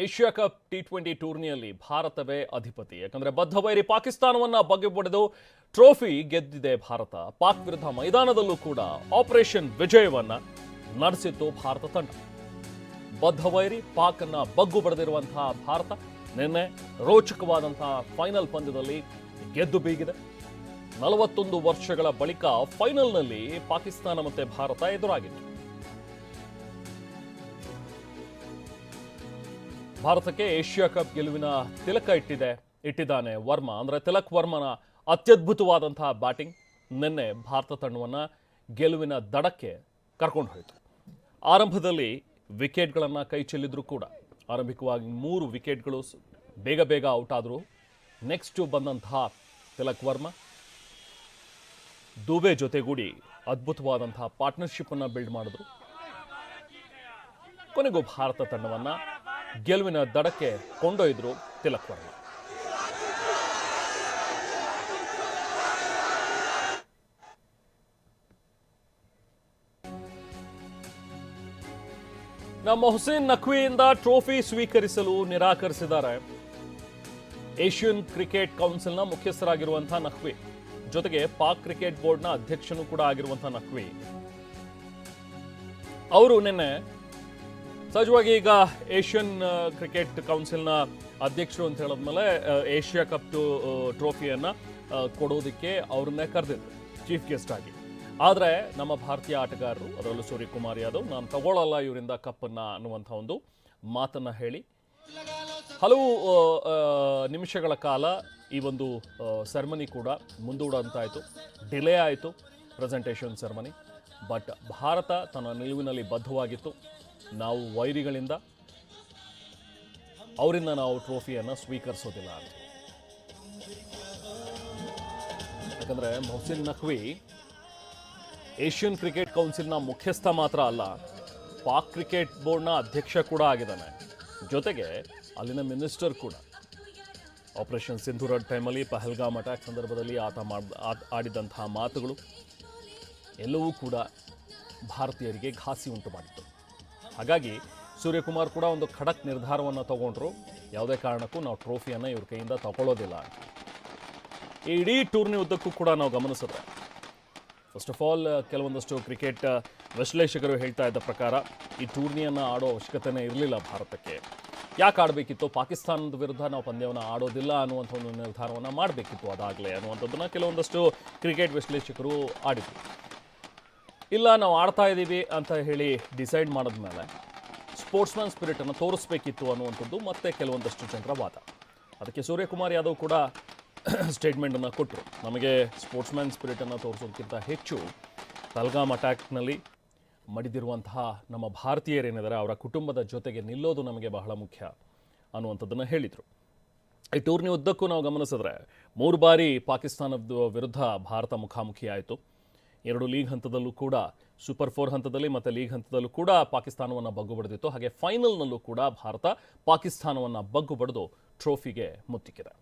Asia cup T20 ಟೂರ್ನಿಯಲ್ಲಿ ಭಾರತವೇ ಅಧಿಪತಿ. ಯಾಕಂದ್ರೆ ಬದ್ಧವೈರಿ ಪಾಕಿಸ್ತಾನವನ್ನ ಬಗೆ ಬಡಿದು ಟ್ರೋಫಿ ಗೆದ್ದಿದೆ ಭಾರತ. ಪಾಕ್ ವಿರುದ್ಧ ಮೈದಾನದಲ್ಲೂ ಕೂಡ ಆಪರೇಷನ್ ವಿಜಯವನ್ನ ನಡೆಸಿತ್ತು ಭಾರತ ತಂಡ. ಬದ್ಧವೈರಿ ಪಾಕ್ ಅನ್ನ ಬಗ್ಗು ಬಡಿದಿರುವಂತಹ ಭಾರತ ನಿನ್ನೆ ರೋಚಕವಾದಂತಹ ಫೈನಲ್ ಪಂದ್ಯದಲ್ಲಿ ಗೆದ್ದು ಬೀಗಿದೆ. 41 ವರ್ಷಗಳ ಬಳಿಕ ಫೈನಲ್ನಲ್ಲಿ ಪಾಕಿಸ್ತಾನ ಮತ್ತೆ ಭಾರತ ಎದುರಾಗಿತ್ತು. ಭಾರತಕ್ಕೆ ಏಷ್ಯಾ ಕಪ್ ಗೆಲುವಿನ ತಿಲಕ ಇಟ್ಟಿದ್ದಾನೆ ವರ್ಮಾ. ಅಂದ್ರೆ ತಿಲಕ್ ವರ್ಮನ ಅತ್ಯದ್ಭುತವಾದಂತಹ ಬ್ಯಾಟಿಂಗ್ ನಿನ್ನೆ ಭಾರತ ತಂಡವನ್ನ ಗೆಲುವಿನ ದಡಕ್ಕೆ ಕರ್ಕೊಂಡು ಹೋಯಿತು. ಆರಂಭದಲ್ಲಿ ವಿಕೆಟ್ಗಳನ್ನ ಕೈ ಚೆಲ್ಲಿದ್ರು ಕೂಡ ಆರಂಭಿಕವಾಗಿ 3 ವಿಕೆಟ್ಗಳು ಬೇಗ ಔಟ್ ಆದ್ರು. ನೆಕ್ಸ್ಟ್ ಬಂದಂತಹ ತಿಲಕ್ ವರ್ಮಾ ದುಬೆ ಜೊತೆಗೂಡಿ ಅದ್ಭುತವಾದಂತಹ ಪಾರ್ಟ್ನರ್ಶಿಪ್ ಅನ್ನ ಬಿಲ್ಡ್ ಮಾಡಿದ್ರು. ಕೊನೆಗೂ ಭಾರತ ತಂಡವನ್ನ ಗೆಲುವಿನ ದಡಕ್ಕೆ ಕೊಂಡೊಯ್ದ್ರು ತಿಲಕ್ ವರ್ಮಾ. ನಮ್ಮ ಹುಸೇನ್ ನಖ್ವಿಯಿಂದ ಟ್ರೋಫಿ ಸ್ವೀಕರಿಸಲು ನಿರಾಕರಿಸಿದ್ದಾರೆ ಏಷ್ಯನ್ ಕ್ರಿಕೆಟ್ ಕೌನ್ಸಿಲ್ನ ಮುಖ್ಯಸ್ಥರಾಗಿರುವಂತಹ ನಖ್ವಿ, ಜೊತೆಗೆ ಪಾಕ್ ಕ್ರಿಕೆಟ್ ಬೋರ್ಡ್ನ ಅಧ್ಯಕ್ಷನೂ ಕೂಡ ಆಗಿರುವಂತಹ ನಖ್ವಿ ಅವರು ನಿನ್ನೆ ಸಹಜವಾಗಿ ಈಗ ಏಷ್ಯನ್ ಕ್ರಿಕೆಟ್ ಕೌನ್ಸಿಲ್ನ ಅಧ್ಯಕ್ಷರು ಅಂತ ಹೇಳಿದ್ಮೇಲೆ ಏಷ್ಯಾ ಕಪ್ ಟ್ರೋಫಿಯನ್ನ ಕೊಡೋದಕ್ಕೆ ಅವ್ರನ್ನೇ ಕರೆದಿದ್ರು ಚೀಫ್ ಗೆಸ್ಟ್ ಆಗಿ. ಆದರೆ ನಮ್ಮ ಭಾರತೀಯ ಆಟಗಾರರು, ಅದರಲ್ಲೂ ಸೂರ್ಯಕುಮಾರ್ ಯಾದವ್, ನಾನು ತಗೊಳ್ಳಲ್ಲ ಇವರಿಂದ ಕಪ್ಪನ್ನ ಅನ್ನುವಂಥ ಒಂದು ಮಾತನ್ನ ಹೇಳಿ ಹಲವು ನಿಮಿಷಗಳ ಕಾಲ ಈ ಒಂದು ಸೆರೆಮನಿ ಕೂಡ ಮುಂದೂಡಂತಾಯಿತು. ಡಿಲೇ ಆಯಿತು ಪ್ರೆಸೆಂಟೇಷನ್ ಸೆರೆಮನಿ. ಬಟ್ ಭಾರತ ತನ್ನ ನಿಲುವಿನಲ್ಲಿ ಬದ್ಧವಾಗಿತ್ತು. ನಾವು ವೈರಿಗಳಿಂದ ಅವರಿಂದ ನಾವು ಟ್ರೋಫಿಯನ್ನು ಸ್ವೀಕರಿಸೋದಿಲ್ಲ ಅಂತ. ಯಾಕಂದರೆ ಮೊಹಸಿನ್ ನಖ್ವಿ ಏಷ್ಯನ್ ಕ್ರಿಕೆಟ್ ಕೌನ್ಸಿಲ್ನ ಮುಖ್ಯಸ್ಥ ಮಾತ್ರ ಅಲ್ಲ, ಪಾಕ್ ಕ್ರಿಕೆಟ್ ಬೋರ್ಡ್ನ ಅಧ್ಯಕ್ಷ ಕೂಡ ಆಗಿದ್ದಾನೆ. ಜೊತೆಗೆ ಅಲ್ಲಿನ ಮಿನಿಸ್ಟರ್ ಕೂಡ. ಆಪರೇಷನ್ ಸಿಂಧೂರ ಟೈಮಲ್ಲಿ ಪಹಲ್ಗಾಮ್ ಅಟ್ಯಾಕ್ ಸಂದರ್ಭದಲ್ಲಿ ಆಡಿದಂತಹ ಮಾತುಗಳು ಎಲ್ಲವೂ ಕೂಡ ಭಾರತೀಯರಿಗೆ ಘಾಸಿ ಉಂಟು ಮಾಡಿತ್ತು. ಹಾಗಾಗಿ ಸೂರ್ಯಕುಮಾರ್ ಕೂಡ ಒಂದು ಖಡಕ್ ನಿರ್ಧಾರವನ್ನು ತಗೊಂಡ್ರು. ಯಾವುದೇ ಕಾರಣಕ್ಕೂ ನಾವು ಟ್ರೋಫಿಯನ್ನು ಇವ್ರ ಕೈಯಿಂದ ತಗೊಳ್ಳೋದಿಲ್ಲ ಅಂತ. ಈ ಇಡೀ ಟೂರ್ನಿ ಉದ್ದಕ್ಕೂ ಕೂಡ ನಾವು ಗಮನಿಸಿದ್ರೆ, ಫಸ್ಟ್ ಆಫ್ ಆಲ್ ಕೆಲವೊಂದಷ್ಟು ಕ್ರಿಕೆಟ್ ವಿಶ್ಲೇಷಕರು ಹೇಳ್ತಾ ಇದ್ದ ಪ್ರಕಾರ ಈ ಟೂರ್ನಿಯನ್ನು ಆಡೋ ಅವಶ್ಯಕತೆನೇ ಇರಲಿಲ್ಲ ಭಾರತಕ್ಕೆ. ಯಾಕೆ ಆಡಬೇಕಿತ್ತು? ಪಾಕಿಸ್ತಾನದ ವಿರುದ್ಧ ನಾವು ಪಂದ್ಯವನ್ನು ಆಡೋದಿಲ್ಲ ಅನ್ನುವಂಥ ಒಂದು ನಿರ್ಧಾರವನ್ನು ಮಾಡಬೇಕಿತ್ತು ಅದಾಗಲೇ ಅನ್ನುವಂಥದ್ದನ್ನು ಕೆಲವೊಂದಷ್ಟು ಕ್ರಿಕೆಟ್ ವಿಶ್ಲೇಷಕರು ಆಡಿದರು. ಇಲ್ಲ, ನಾವು ಆಡ್ತಾ ಇದ್ದೀವಿ ಅಂತ ಹೇಳಿ ಡಿಸೈಡ್ ಮಾಡಿದ್ಮೇಲೆ ಸ್ಪೋರ್ಟ್ಸ್ಮನ್ ಸ್ಪಿರಿಟನ್ನು ತೋರಿಸ್ಬೇಕಿತ್ತು ಅನ್ನುವಂಥದ್ದು ಮತ್ತೆ ಕೆಲವೊಂದಷ್ಟು ಜನರ ವಾದ. ಅದಕ್ಕೆ ಸೂರ್ಯಕುಮಾರ್ ಯಾದವ್ ಕೂಡ ಸ್ಟೇಟ್ಮೆಂಟನ್ನು ಕೊಟ್ಟರು. ನಮಗೆ ಸ್ಪೋರ್ಟ್ಸ್ಮ್ಯಾನ್ ಸ್ಪಿರಿಟನ್ನು ತೋರಿಸೋದಕ್ಕಿಂತ ಹೆಚ್ಚು ಪಹಲ್ಗಾಮ್ ಅಟ್ಯಾಕ್ನಲ್ಲಿ ಮಡಿದಿರುವಂತಹ ನಮ್ಮ ಭಾರತೀಯರೇನಿದ್ದಾರೆ ಅವರ ಕುಟುಂಬದ ಜೊತೆಗೆ ನಿಲ್ಲೋದು ನಮಗೆ ಬಹಳ ಮುಖ್ಯ ಅನ್ನುವಂಥದ್ದನ್ನು ಹೇಳಿದರು. ಈ ಟೂರ್ನಿ ಉದ್ದಕ್ಕೂ ನಾವು ಗಮನಿಸಿದ್ರೆ 3 ಬಾರಿ ಪಾಕಿಸ್ತಾನದ ವಿರುದ್ಧ ಭಾರತ ಮುಖಾಮುಖಿ ಆಯಿತು. 2 ಲೀಗ್ ಹಂತದಲ್ಲೂ ಕೂಡ, ಸೂಪರ್ 4 ಹಂತದಲ್ಲಿ ಮತ್ತು ಲೀಗ್ ಹಂತದಲ್ಲೂ ಕೂಡ ಪಾಕಿಸ್ತಾನವನ್ನು ಬಗ್ಗು ಬಡಿದಿತ್ತು. ಹಾಗೆ ಫೈನಲ್ನಲ್ಲೂ ಕೂಡ ಭಾರತ ಪಾಕಿಸ್ತಾನವನ್ನು ಬಗ್ಗು ಬಡಿದು ಟ್ರೋಫಿಗೆ ಮುತ್ತಿಕ್ಕಿದೆ.